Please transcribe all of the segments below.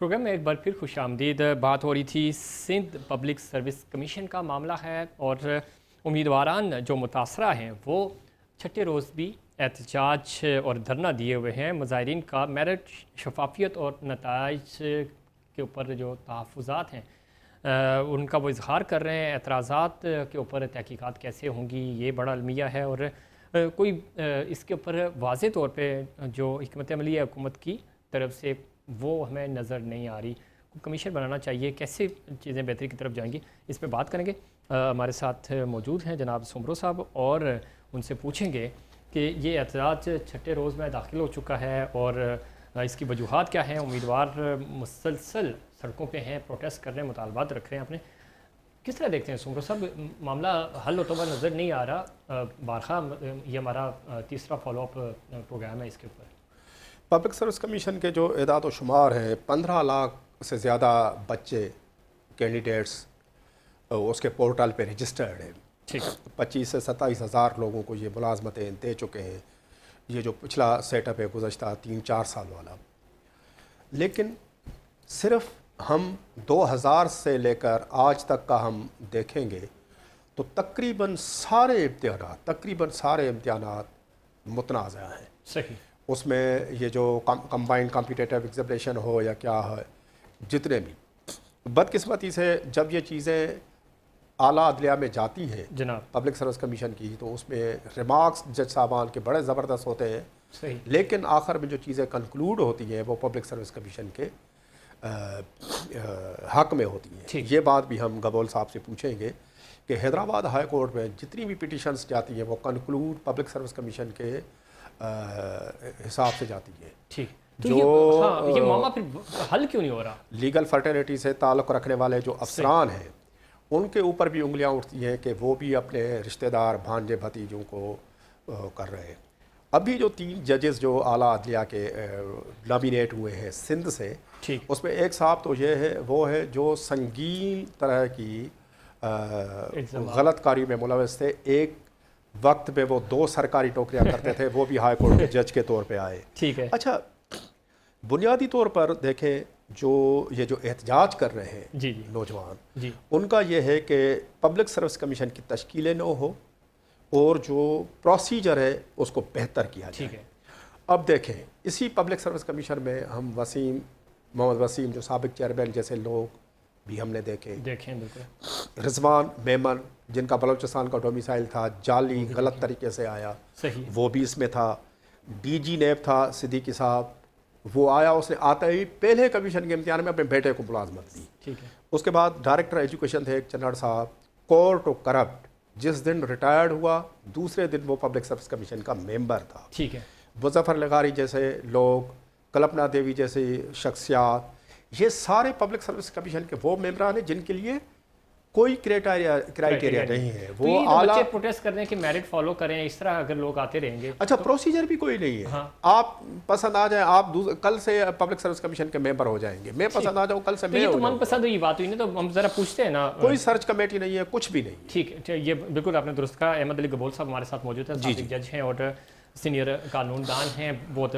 Programme में एक बार फिर खुश आमदीद। बात हो रही थी सिंध पब्लिक सर्विस कमीशन का मामला है और उम्मीदवारान जो मुतासरा हैं वो छठे रोज़ भी एहतजाज और धरना दिए हुए हैं। मुजाहिरीन का मेरिट, शफाफियत और नताइज के ऊपर जो तहफ़्फ़ुज़ात हैं उनका वो इजहार कर रहे हैं। एतराज़ात के ऊपर तहकीकात कैसे होंगी, ये बड़ा अलमिया है और कोई इसके ऊपर वाज़े तौर पे जो हिकमत अमली है हुकूमत की तरफ से वो हमें नज़र नहीं आ रही। कमीशन बनाना चाहिए, कैसे चीज़ें बेहतरी की तरफ जाएंगी, इस पर बात करेंगे। हमारे साथ मौजूद हैं जनाब सुमरो साहब और उनसे पूछेंगे कि ये एहतजाज छठे रोज़ में दाखिल हो चुका है और इसकी वजूहात क्या हैं। उम्मीदवार मुसलसल सड़कों पे हैं, प्रोटेस्ट कर रहे हैं, मुतालबात रख रहे हैं। आपने किस तरह देखते हैं सुमरो साहब, मामला हल होता हुआ नज़र नहीं आ रहा। बारखा ये हमारा तीसरा फॉलोअप प्रोग्राम है इसके ऊपर। पब्लिक सर्विस कमीशन के जो एदाद व शुमार हैं, 15 लाख से ज़्यादा बच्चे कैंडिडेट्स उसके पोर्टल पे रजिस्टर्ड हैं। ठीक, 25 से 27 हज़ार लोगों को ये मुलाजमतें दे चुके हैं। ये जो पिछला सेटअप है गुज़श्ता 3-4 साल वाला, लेकिन सिर्फ हम 2000 से लेकर आज तक का हम देखेंगे तो तकरीबन सारे इम्तिहानात मुतनाज़ा हैं। सही, उसमें ये जो कंबाइंड कॉम्पिटिटिव एग्जामिनेशन हो या क्या है, जितने भी बदकिस्मती से जब ये चीज़ें आला अदलिया में जाती हैं जनाब पब्लिक सर्विस कमीशन की, तो उसमें रिमार्क्स जज साहबान के बड़े ज़बरदस्त होते हैं। सही, लेकिन आखिर में जो चीज़ें कंक्लूड होती हैं वो पब्लिक सर्विस कमीशन के हक में होती हैं। ये बात भी हम गबोल साहब से पूछेंगे कि हैदराबाद हाई कोर्ट में जितनी भी पिटिशन्स जाती हैं वो कंक्लूड पब्लिक सर्विस कमीशन के हिसाब से जाती है। ठीक, तो जो ये मामला फिर हल क्यों नहीं हो रहा? लीगल फर्टिलिटी से ताल्लुक़ रखने वाले जो अफसरान हैं उनके ऊपर भी उंगलियां उठती हैं कि वो भी अपने रिश्तेदार, भांजे, भतीजों को कर रहे हैं। अभी जो 3 जजेस जो आला अदलिया के नॉमिनेट हुए हैं सिंध से, ठीक, उसमें एक साहब तो ये है, वो है जो संगीन तरह की गलत कारी में मुलविस थे। एक वक्त में वो 2 सरकारी नौकरियां करते थे, वो भी हाई कोर्ट के जज के तौर पे आए। ठीक है। अच्छा, बुनियादी तौर पर देखें जो ये जो एहतजाज कर रहे हैं जी नौजवान, जी, उनका ये है कि पब्लिक सर्विस कमीशन की तश्कील न हो और जो प्रोसीजर है उसको बेहतर किया जाए। ठीक है। अब देखें इसी पब्लिक सर्विस कमीशन में हम मोहम्मद वसीम जो साबिक चेयरमैन जैसे लोग भी हमने देखें बिल्कुल। रिजवान मेमन जिनका बलोचिस्तान का डोमिसाइल था, जाली गलत तरीके से आया, सही, वो भी इसमें था। DG नेब था सिद्दीकी साहब, वो आया, उसने आते ही पहले कमीशन के इम्तिहान में अपने बेटे को मुलाजमत दी। ठीक है। उसके बाद डायरेक्टर एजुकेशन थे एक चन्नड़ साहब, कोर्ट ऑफ करप्ट, जिस दिन रिटायर्ड हुआ दूसरे दिन वो पब्लिक सर्विस कमीशन का मेंबर था। ठीक है। मुजफ्फर लगारी जैसे लोग, कल्पना देवी जैसी शख्सियात, ये सारे पब्लिक सर्विस कमीशन के वो मेंबरान हैं जिनके लिए कोई क्राइटेरिया नहीं है। वो तो आला बच्चे प्रोटेस्ट करने हैं कि मेरिट फॉलो करें, इस तरह अगर लोग आते रहेंगे। अच्छा, प्रोसीजर भी कोई नहीं है। हाँ। आप पसंद आ जाए, आप कल से पब्लिक सर्विस कमीशन के मेंबर हो जाएंगे। मैं पसंद आ जाऊँ कल से तो मैं ये हो तो जाऊँगा। मनपसंद हुई बात हुई ना, तो हम जरा पूछते हैं ना। कोई सर्च कमेटी नहीं है, कुछ भी नहीं। ठीक है, ये बिल्कुल आपने दुरुस्त कहा। अहमद अली गबोल साहब हमारे साथ मौजूद हैं, साबिक जज हैं और सीनियर कानूनदान हैं, बहुत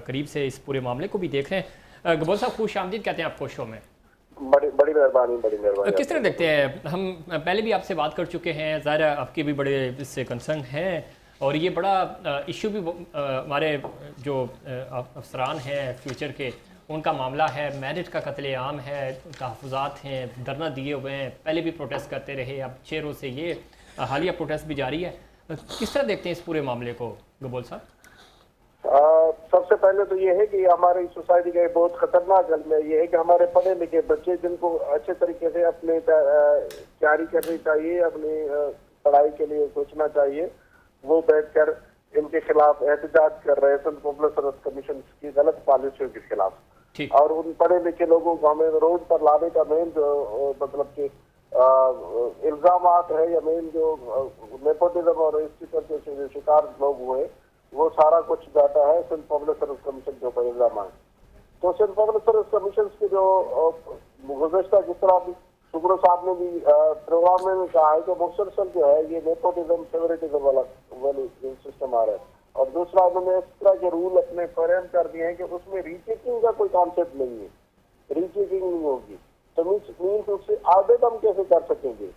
करीब से इस पूरे मामले को भी देख रहे हैं। गबोल साहब खुश आमदीद कहते हैं आपको शो में। बड़ी मेहरबानी। किस तरह देखते हैं? हम पहले भी आपसे बात कर चुके हैं, ज़ाहिर है आपके भी बड़े इससे कंसर्न हैं और ये बड़ा इशू भी हमारे जो अफसरान हैं फ्यूचर के, उनका मामला है। मेरिट का कत्लेआम है, तहफ़्फ़ुज़ात हैं, धरना दिए हुए हैं, पहले भी प्रोटेस्ट करते रहे, अब 6 रोज़ से ये हालिया प्रोटेस्ट भी जारी है। किस तरह देखते हैं इस पूरे मामले को गबोल साहब? सबसे पहले तो ये है कि हमारी सोसाइटी का बहुत खतरनाक गलमा ये है कि हमारे पढ़े लिखे बच्चे जिनको अच्छे तरीके से अपनी तैयारी करनी चाहिए, अपनी पढ़ाई के लिए सोचना चाहिए, वो बैठकर इनके खिलाफ एहतजाज कर रहे हैं पब्लिक सर्विस कमीशन की गलत पॉलिसियों के खिलाफ। और उन पढ़े लिखे लोगों को हमें रोड पर लाने का मेन जो मतलब कि इल्जामात है या मेन जो नेपोटिज्म और इस चीज के जो शिकार लोग हुए, वो सारा कुछ जाता है सिंध पब्लिक सर्विस कमीशन के ऊपर इल्जाम है। तो सिंध पब्लिक सर्विस कमीशन के जो गुज़श्ता जिस तरह भी सुब्रो साहब ने भी प्रोग्राम में कहा है कि मुसलसल जो है ये नेपोटिज्म फेवरेटिज्म वाला सिस्टम आ रहा है। और दूसरा उन्होंने इस तरह के रूल अपने फ्रेम कर दिए हैं कि उसमें रीचेकिंग का कोई कॉन्सेप्ट नहीं है। रीचेकिंग नहीं होगी, तो मीन्स उससे आगे हम कैसे कर सकेंगे।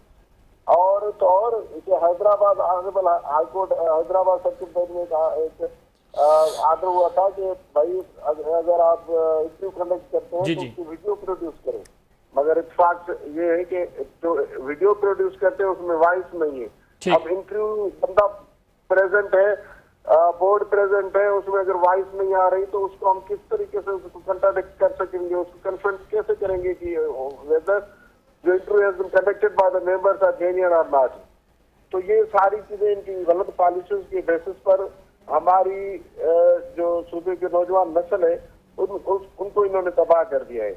और तो और Hyderabad honourable high court Hyderabad circuit bench में एक आर्डर हुआ था कि भाई अगर आप इंटरव्यू कंडक्ट करते हैं जी, तो जी। उसकी वीडियो प्रोड्यूस करें, मगर इत्तेफाक ये है कि जो वीडियो प्रोड्यूस करते हैं उसमें वॉइस नहीं है। ठीक। अब इंटरव्यू बंदा प्रेजेंट है, बोर्ड प्रेजेंट है, उसमें अगर वॉइस नहीं आ रही तो उसको हम किस तरीके से उसको कंट्राडिक्ट कर सकेंगे, उसको कन्फ्रंट कैसे करेंगे कि वेदर जो interview has been conducted by the members are genuine और नॉट। तो ये सारी चीजें इनकी गलत पॉलिसीज के बेसिस पर हमारी जो सूबे की नौजवान नस्ल है उनको इन्होंने तबाह कर दिया है,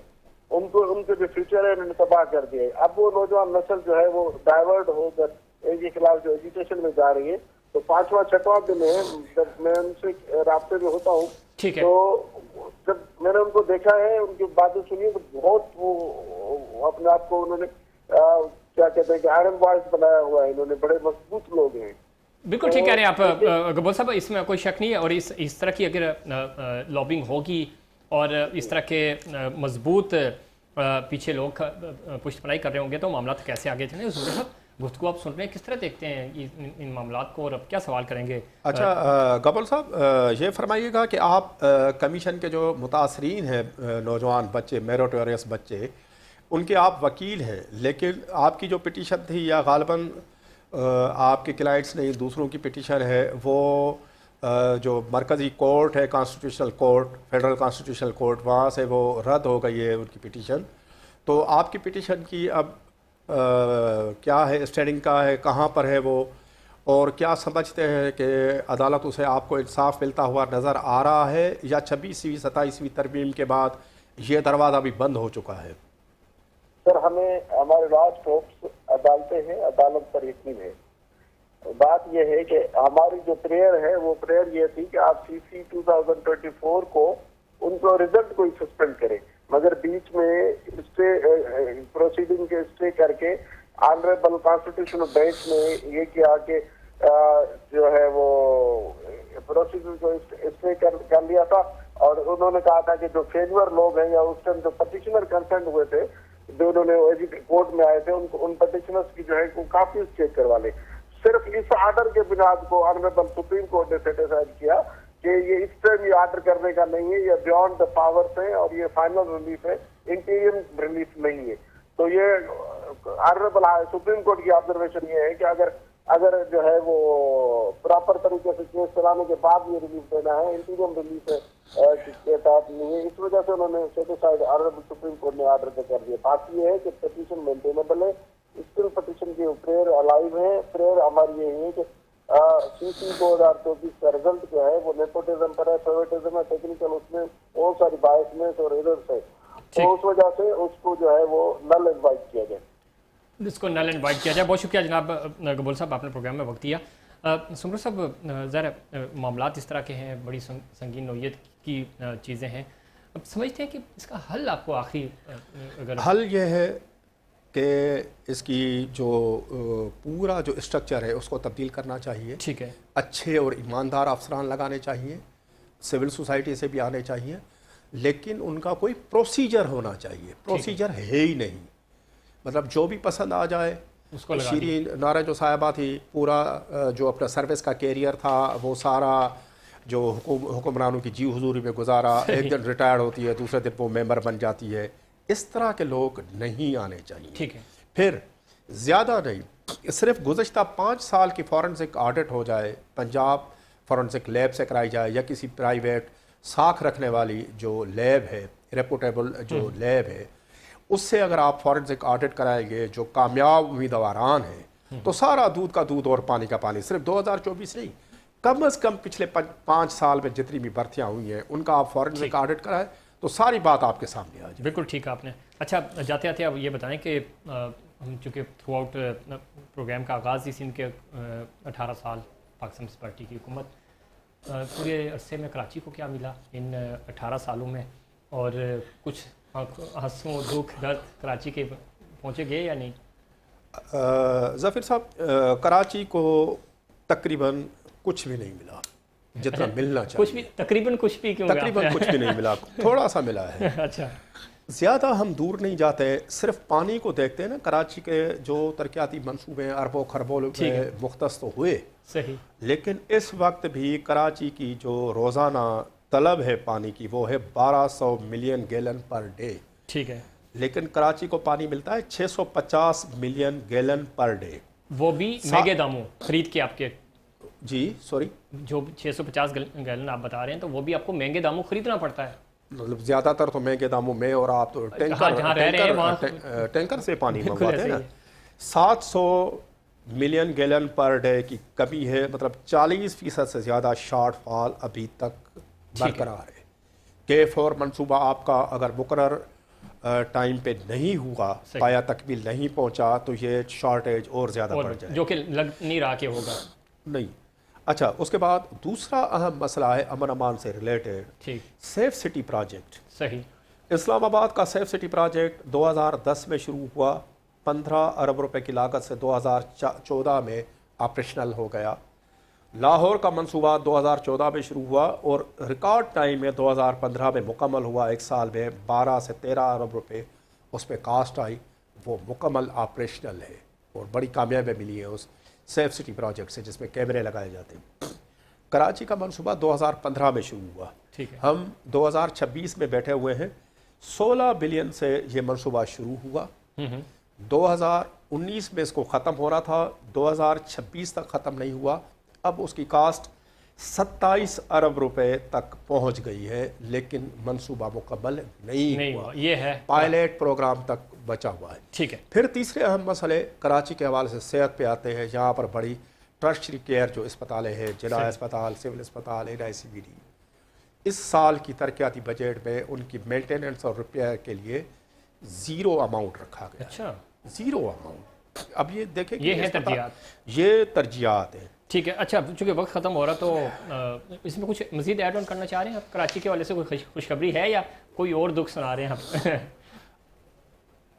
उनके जो फ्यूचर है इन्होंने तबाह कर दिया है। अब वो नौजवान नस्ल जो है वो डाइवर्ट होकर के खिलाफ जो एजुकेशन में जा रही है, तो 5वां 6वां दिन है जब मैं उनसे रास्ते में होता हूँ, ठीक है। तो जब मैंने उनको देखा है, उनकी बातें सुनी, तो बहुत वो अपने आप को उन्होंने क्या कहते हैं कि आयरन वॉइस बनाया हुआ है, इन्होंने बड़े मजबूत लोग हैं। बिल्कुल ठीक कह रहे हैं आप गब्बर साहब, इसमें कोई शक नहीं है। और इस तरह की अगर लॉबिंग होगी और इस तरह के मजबूत पीछे लोग पुष्टपनाई कर रहे होंगे तो मामला तो कैसे आगे चले। ज़ुबैर साहब, गुफ्तगू आप सुन रहे हैं, किस तरह देखते हैं इन मामलात को और अब क्या सवाल करेंगे? अच्छा गब्बर साहब, ये फरमाइएगा कि आप कमीशन के जो मुतासरीन हैं नौजवान बच्चे, मेरिटोरियस बच्चे, उनके आप वकील हैं, लेकिन आपकी जो पिटीशन थी या गालिबन आपके क्लाइंट्स ने दूसरों की पिटीशन है, वो जो मरकज़ी कोर्ट है, constitutional court, federal constitutional court, वहाँ से वो रद्द हो गई है उनकी पिटीशन। तो आपकी पिटीशन की अब क्या है, स्टैंडिंग का है, कहाँ पर है वो, और क्या समझते हैं कि अदालत उसे आपको इंसाफ मिलता हुआ नज़र आ रहा है या 26वीं 27वीं तरमीम के बाद ये दरवाज़ा भी बंद हो चुका है? सर, हमें हमारे लास्ट होप्स अदालतें हैं, अदालत पर यकीन है। बात यह है कि हमारी जो प्रेयर है वो प्रेयर ये थी कि आप सीसी 2024 को उनको रिजल्ट को ही सस्पेंड करें, मगर बीच में स्टे प्रोसीडिंग के स्टे करके ऑनरेबल कॉन्स्टिट्यूशनल बेंच ने ये किया कि जो है वो प्रोसीडिंग को स्टे कर लिया था, और उन्होंने कहा था कि जो फेल्यूर लोग हैं या उस टाइम जो पटिशनर कंसर्न हुए थे, जो उन्होंने कोर्ट में आए थे, उनको उन पटिशनर्स की जो है काफी चेक करवा ले। सिर्फ इस ऑर्डर के बिनाद को ऑनरेबल सुप्रीम कोर्ट ने सेटिस्फाइड किया कि ये इस टाइम ये ऑर्डर करने का नहीं है, ये बियॉन्ड द पावर्स है और ये फाइनल रिलीफ है, इंटीरियम रिलीफ नहीं है। तो ये ऑनरेबल सुप्रीम कोर्ट की ऑब्जर्वेशन ये है कि अगर जो है वो प्रॉपर तरीके से केस चलाने के बाद ये रिलीफ देना है, इंटीरियम रिलीफ है के तहत नहीं है, इस वजह से उन्होंने सेटिस्फाइड ऑनरेबल सुप्रीम कोर्ट ने ऑर्डर कर दिया। बात ये है कि पिटीशन मेंटेनेबल है, स्टिल पिटीशन की प्रेयर अलाइव है। प्रेयर हमारी ये है कि सीसी 2024 का रिजल्ट जो है वो नेपोटिज्म पर है, फेवरेटिज्म है, टेक्निकल, उसमें बहुत सारी बायसनेस और एरर्स है, तो उस वजह से उसको जो है वो नल इनवाइट किया जाए, इसको नल इनवाइट किया जाए। बहुत शुक्रिया जनाब गब्बर साहब, आपने प्रोग्राम में वक्त दिया। सुमर साहब, ज़रा मामलात इस तरह के हैं, बड़ी संगीन नौयत की चीज़ें हैं, अब समझते हैं कि इसका हल आपको आखिरी अगर हल ये है कि इसकी जो पूरा जो स्ट्रक्चर है उसको तब्दील करना चाहिए। ठीक है। अच्छे और ईमानदार अफसरान लगाने चाहिए, सिविल सोसाइटी से भी आने चाहिए, लेकिन उनका कोई प्रोसीजर होना चाहिए। प्रोसीजर है ही नहीं, मतलब जो भी पसंद आ जाए उसको लगा शीरीन नारा जो साहिबा थी, पूरा जो अपना सर्विस का कैरियर था वो सारा जो हुक्मरानों की जी हुजूरी में गुजारा, एक दिन रिटायर्ड होती है, दूसरे दिन वो मेंबर बन जाती है। इस तरह के लोग नहीं आने चाहिए। ठीक है। फिर ज़्यादा नहीं, सिर्फ गुज़श्ता 5 साल की फॉरेंसिक ऑडिट हो जाए, पंजाब फॉरेंसिक लैब से कराई जाए या किसी प्राइवेट साख रखने वाली जो लैब है, रेपुटेबल जो लैब है, उससे अगर आप फॉरेंसिक ऑडिट कराएंगे जो कामयाब उम्मीदवारान हैं, तो सारा दूध का दूध और पानी का पानी। सिर्फ 2024 नहीं, कम अज़ कम पिछले 5 साल में जितनी भी भर्तियाँ हुई हैं उनका आप फॉरेंसिक ऑडिट कराएं तो सारी बात आपके सामने आ जाए। बिल्कुल ठीक आपने। अच्छा, जाते जाते आप ये बताएं कि हम चूँकि थ्रू आउट प्रोग्राम का आगाज़ इस इनके 18 साल पाकिस्तान पीपल्स पार्टी की हुकूमत, पूरे अरसे में कराची को क्या मिला इन 18 सालों में, और कुछ हंसों दुख दर्द कराची के पहुँचे गए या नहीं? ज़फ़र साहब, कराची को तकरीबन कुछ भी नहीं मिला जितना मिलना चाहिए। कुछ भी, तकरीबन कुछ भी क्यों? तकरीबन कुछ भी नहीं मिला, थोड़ा सा मिला है। अच्छा। زیادہ ہم دور نہیں جاتے، صرف پانی کو دیکھتے ہیں نا، کراچی کے جو ترقیاتی منصوبے اربوں خربوں میں مختص تو ہوئے، صحیح، لیکن اس وقت بھی کراچی کی جو روزانہ طلب ہے پانی کی وہ ہے 1200 ملین گیلن پر ڈے، ٹھیک ہے، لیکن کراچی کو پانی ملتا ہے 650 ملین گیلن پر ڈے، وہ بھی مہنگے داموں خرید کے آپ کے، جی سوری، جو 650 گیلن آپ بتا رہے ہیں تو وہ بھی آپ کو مہنگے داموں خریدنا پڑتا ہے، مطلب زیادہ تر تو مہنگے داموں میں، اور آپ تو جہاں رہ رہے ہیں وہاں ٹینکر سے پانی بالکل منگواتے ہیں نا، ایسے 700 ملین گیلن پر ڈے کی کمی ہے، مطلب 40% سے زیادہ شارٹ فال ابھی تک برقرار ہے کہ فور منصوبہ آپ کا اگر مقرر ٹائم پہ نہیں ہوا، پایا تکمیل نہیں پہنچا تو یہ شارٹیج اور زیادہ بڑھ جائے، جو کہ لگ نہیں رہا کہ ہوگا، نہیں۔ اچھا، اس کے بعد دوسرا اہم مسئلہ ہے امن امان سے ریلیٹڈ، ٹھیک، سیف سٹی پروجیکٹ۔ صحیح، اسلام آباد کا سیف سٹی پروجیکٹ 2010 میں شروع ہوا، 15 ارب روپے کی لاگت سے 2014 میں آپریشنل ہو گیا۔ لاہور کا منصوبہ 2014 میں شروع ہوا اور ریکارڈ ٹائم میں 2015 میں مکمل ہوا، ایک سال میں 12 سے 13 ارب روپے اس پہ کاسٹ آئی، وہ مکمل آپریشنل ہے اور بڑی کامیابی ملی ہے اس سیف سٹی پروجیکٹ سے، جس میں کیمرے لگائے جاتے ہیں۔ کراچی کا منصوبہ 2015 میں شروع ہوا، ٹھیک ہے، ہم 2026 میں بیٹھے ہوئے ہیں، 16 بلین سے یہ منصوبہ شروع ہوا، 2019 میں اس کو ختم ہو رہا تھا، 2026 تک ختم نہیں ہوا، اب اس کی کاسٹ 27 ارب روپے تک پہنچ گئی ہے، لیکن منصوبہ مکمل نہیں ہوا، یہ ہے پائلٹ پروگرام تک بچا ہوا ہے۔ ٹھیک ہے، پھر تیسرے اہم مسئلے کراچی کے حوالے سے صحت پہ آتے ہیں، یہاں پر بڑی ٹرشری کیئر جو اسپتالیں ہیں، جناح اسپتال، سول اسپتال، NICBD، اس سال کی ترقیاتی بجٹ میں ان کی مینٹیننس اور ریپیئر کے لیے 0 اماؤنٹ رکھا گیا، اچھا، 0 اماؤنٹ۔ اب یہ دیکھیں کہ یہ ہے ترجیحات، یہ ترجیحات ہیں۔ ٹھیک ہے، اچھا چونکہ وقت ختم ہو رہا تو اس میں کچھ مزید ایڈ آن کرنا چاہ رہے ہیں آپ؟ کراچی کے والے سے کوئی خوشخبری ہے یا کوئی اور دکھ سنا رہے ہیں آپ؟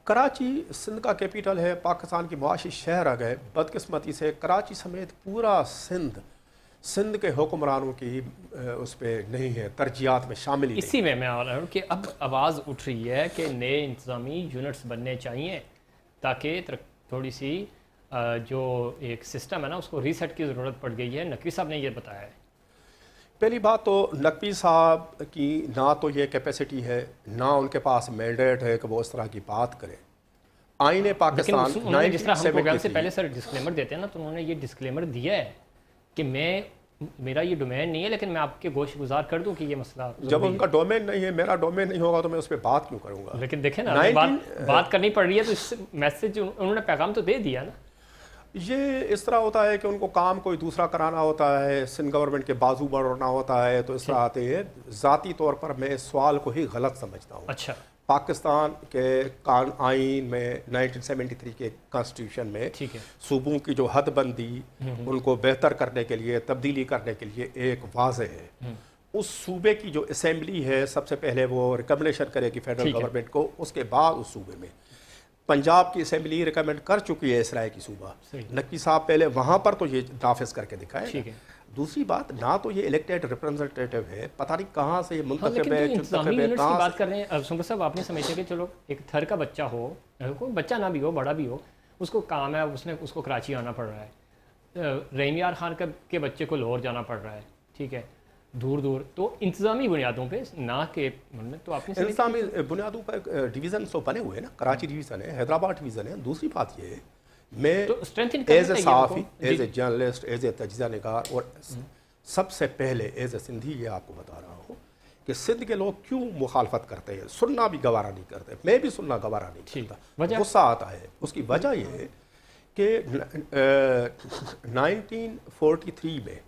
کراچی سندھ کا کیپٹل ہے، پاکستان کی معاشی شہر آ گئے، بدقسمتی سے کراچی سمیت پورا سندھ کے حکمرانوں کی اس پہ نہیں ہے، ترجیحات میں شامل ہی نہیں۔ اسی میں آ رہا ہوں کہ اب آواز اٹھ رہی ہے کہ نئے انتظامی یونٹس بننے چاہیے تاکہ تھوڑی سی جو ایک سسٹم ہے نا اس کو ریسیٹ کی ضرورت پڑ گئی ہے، نقوی صاحب نے یہ بتایا ہے۔ پہلی بات تو نقوی صاحب کی نہ تو یہ کیپیسٹی ہے، نہ ان کے پاس مینڈیٹ ہے کہ وہ اس طرح کی بات کریں۔ آئین پاکستان انہوں نے جس طرح ہم پروگرام سے 1973 پہلے سر ڈسکلیمر دیتے ہیں نا، تو انہوں نے یہ ڈسکلیمر دیا ہے کہ میرا یہ ڈومین نہیں ہے، لیکن میں آپ کے گوش گزار کر دوں کہ یہ مسئلہ جب ان کا ڈومین نہیں ہے، میرا ڈومین نہیں ہوگا تو میں اس پہ بات کیوں کروں گا؟ لیکن دیکھیں نا بات کرنی پڑ رہی ہے تو اس میسج انہوں نے پیغام تو دے دیا نا۔ یہ اس طرح ہوتا ہے کہ ان کو کام کوئی دوسرا کرانا ہوتا ہے، سندھ گورنمنٹ کے بازو بڑھنا ہوتا ہے، تو اس طرح آتے ہیں۔ ذاتی طور پر میں اس سوال کو ہی غلط سمجھتا ہوں۔ اچھا، پاکستان کے آئین میں 1973 کے کانسٹیٹیوشن میں ٹھیک ہے، صوبوں کی جو حد بندی ان کو بہتر کرنے کے لیے، تبدیلی کرنے کے لیے ایک واضح ہے۔ اس صوبے کی جو اسمبلی ہے سب سے پہلے وہ ریکمنڈیشن کرے گی فیڈرل گورنمنٹ کو، اس کے بعد اس صوبے میں پنجاب کی اسمبلی ریکمینڈ کر چکی ہے اس رائے کی صوبہ، نقوی صاحب پہلے وہاں پر تو یہ نافذ کر کے دکھائے۔ ٹھیک ہے، دوسری بات، نہ تو یہ الیکٹڈ ریپرزنٹیٹیو ہے، پتہ نہیں کہاں سے یہ منتخب ہے، انتظامی یونٹس کی بات کر رہے ہیں سمر صاحب، آپ نے سمجھا کہ چلو ایک تھر کا بچہ ہو، کوئی بچہ نہ بھی ہو، بڑا بھی ہو، اس کو کام ہے، اس کو کراچی آنا پڑ رہا ہے، رحیم یار خان کے بچے کو لاہور جانا پڑ رہا ہے، ٹھیک ہے، دور دور، تو انتظامی بنیادوں پہ نہ کہ تو آپ نے انتظامی بنیادوں پر ڈویژن تو بنے ہوئے ہیں نا، کراچی ڈویژن ہے، حیدرآباد ڈویژن ہے۔ دوسری بات یہ ہے، میں ایز اے صحافی، as a journalist, as a تجزیہ نگار، اور سب سے پہلے ایز اے سندھی یہ آپ کو بتا رہا ہوں کہ سندھ کے لوگ کیوں مخالفت کرتے ہیں، سننا بھی گوارا نہیں کرتے، میں بھی سننا گوارا نہیں کرتا، غصہ آتا ہے۔ اس کی وجہ یہ ہے کہ 1943 میں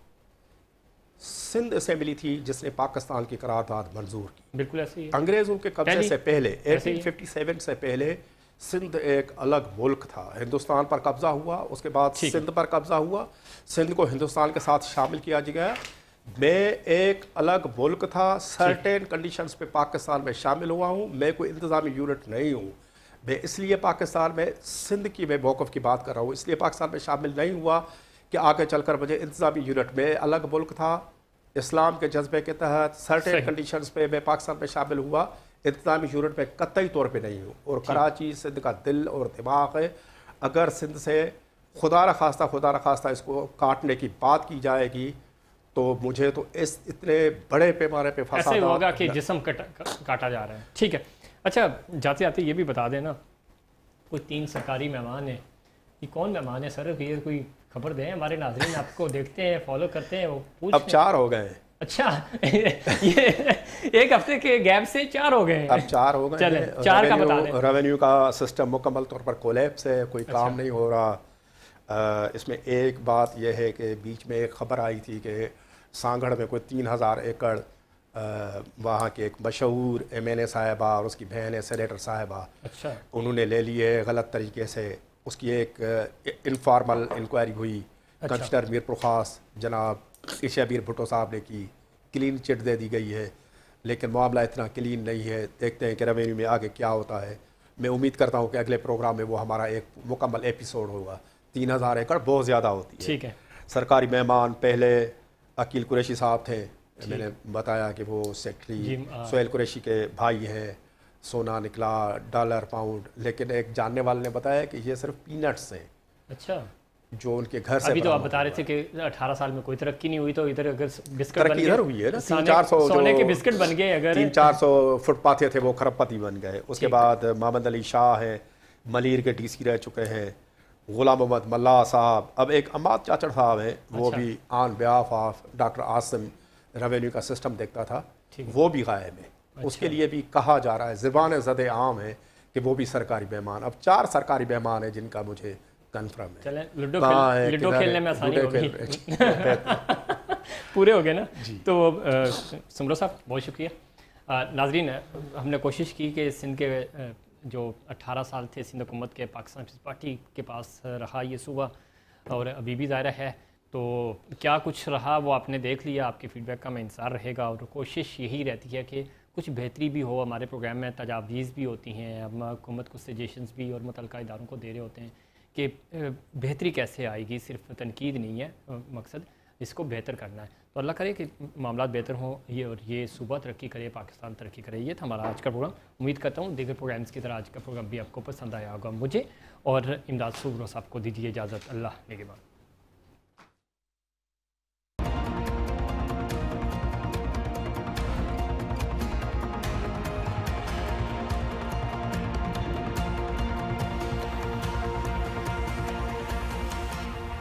سندھ اسمبلی تھی جس نے پاکستان کی قرارداد منظور کی، بالکل ایسے ہی، انگریزوں کے قبضے سے پہلے 1857 سے پہلے سندھ ایک الگ ملک تھا، ہندوستان پر قبضہ ہوا، اس کے بعد سندھ پر قبضہ ہوا، سندھ کو ہندوستان کے ساتھ شامل کیا گیا، میں ایک الگ ملک تھا، سرٹین کنڈیشنز پہ پاکستان میں شامل ہوا ہوں، میں کوئی انتظامی یونٹ نہیں ہوں، میں اس لیے پاکستان میں سندھ کی میں موقف کی بات کر رہا ہوں، اس لیے پاکستان میں شامل نہیں ہوا کہ آگے چل کر مجھے انتظامی یونٹ میں الگ ملک تھا، اسلام کے جذبے کے تحت سرٹن صحیح۔ کنڈیشنز پہ میں پاکستان میں شامل ہوا، انتظامی یونٹ پہ قطعی طور پہ نہیں ہوں، اور کراچی سندھ کا دل اور دماغ ہے۔ اگر سندھ سے خدا نخواستہ اس کو کاٹنے کی بات کی جائے گی تو مجھے تو اس اتنے بڑے پیمانے پہ ایسے فساد ہوگا کہ جسم کاٹا جا رہا ہے۔ ٹھیک ہے، اچھا جاتے جاتے یہ بھی بتا دینا، کوئی 3 سرکاری مہمان ہیں، یہ کون مہمان ہے سر؟ یہ کوئی خبر دیں، ہمارے ناظرین آپ کو دیکھتے ہیں، فالو کرتے ہیں، وہ پوچھ اب 4 ہو گئے ہیں۔ اچھا یہ ایک ہفتے کے گیپ سے 4 ہو گئے ہیں۔ اب 4 ہو گئے چلیں ہیں۔ 4 کا بتا دیں۔ ریونیو کا سسٹم مکمل طور پر کولیپس ہے، کوئی کام نہیں ہو رہا۔ اس میں ایک بات یہ ہے کہ بیچ میں ایک خبر آئی تھی کہ سانگھڑ میں کوئی 3000 ایکڑ وہاں کے ایک مشہور MLA صاحبہ اور اس کی بہن ہے سینیٹر صاحبہ، اچھا انہوں نے لے لیے غلط طریقے سے۔ اس کی ایک انفارمل انکوائری ہوئی، کمشنر میر پرخاص جناب عشا بیر بھٹو صاحب نے کی، کلین چٹ دے دی گئی ہے، لیکن معاملہ اتنا کلین نہیں ہے۔ دیکھتے ہیں کہ ریونیو میں آگے کیا ہوتا ہے۔ میں امید کرتا ہوں کہ اگلے پروگرام میں وہ ہمارا ایک مکمل ایپیسوڈ ہوگا۔ 3000 ایکڑ بہت زیادہ ہوتی ہے۔ ٹھیک ہے، سرکاری مہمان پہلے عقیل قریشی صاحب تھے، میں نے بتایا کہ وہ سیکٹری سہیل قریشی کے بھائی ہیں، سونا نکلا، ڈالر پاؤنڈ، لیکن ایک جاننے والے نے بتایا کہ یہ صرف پینٹس ہیں اچھا جو ان کے گھر سے ابھی تو آپ برآمد بتا رہے تھے کہ 18 سال میں کوئی ترقی نہیں ہوئی، تو ادھر اگر بسکٹ ترقی بن ادھر ہوئی ہے نا، گئے 300-400 سونے کے بسکٹ بن گئے، اگر 300-400 فٹ پاتھے تھے وہ کھرب پتی بن گئے۔ اس کے بعد محمد علی شاہ ہیں، ملیر کے DC رہ چکے ہیں، غلام محمد ملا صاحب، اب ایک اماد چاچڑ صاحب ہیں، وہ بھی on behalf of doctor Asim revenue کا سسٹم دیکھتا تھا، وہ بھی غائب ہے۔ اس کے لیے بھی کہا جا رہا ہے، زبان زد عام ہے کہ وہ بھی سرکاری مہمان۔ اب 4 سرکاری مہمان ہیں جن کا مجھے کنفرم ہے۔ چلیں لڈو کھیلنے میں آسانی ہوگی، پورے ہو گئے نا۔ تو سمرو صاحب بہت شکریہ۔ ناظرین ہم نے کوشش کی کہ سندھ کے جو 18 سال تھے سندھ حکومت کے پاکستان پیپلز پارٹی کے پاس رہا یہ صوبہ، اور ابھی بھی ظاہرہ ہے، تو کیا کچھ رہا وہ آپ نے دیکھ لیا۔ آپ کے فیڈ بیک کا میں انتظار رہے گا، اور کوشش یہی رہتی ہے کہ کچھ بہتری بھی ہو۔ ہمارے پروگرام میں تجاویز بھی ہوتی ہیں، ہم حکومت کو سجیشنز بھی اور متعلقہ اداروں کو دے رہے ہوتے ہیں کہ بہتری کیسے آئے گی، صرف تنقید نہیں ہے مقصد، اس کو بہتر کرنا ہے۔ تو اللہ کرے کہ معاملات بہتر ہوں، یہ صوبہ ترقی کرے، پاکستان ترقی کرے۔ یہ تھا ہمارا آج کا پروگرام۔ امید کرتا ہوں دیگر پروگرامز کی طرح آج کا پروگرام بھی آپ کو پسند آیا ہوگا۔ مجھے اور امداد سمرو صاحب کو دیجیے اجازت۔ اللہ نگہبان۔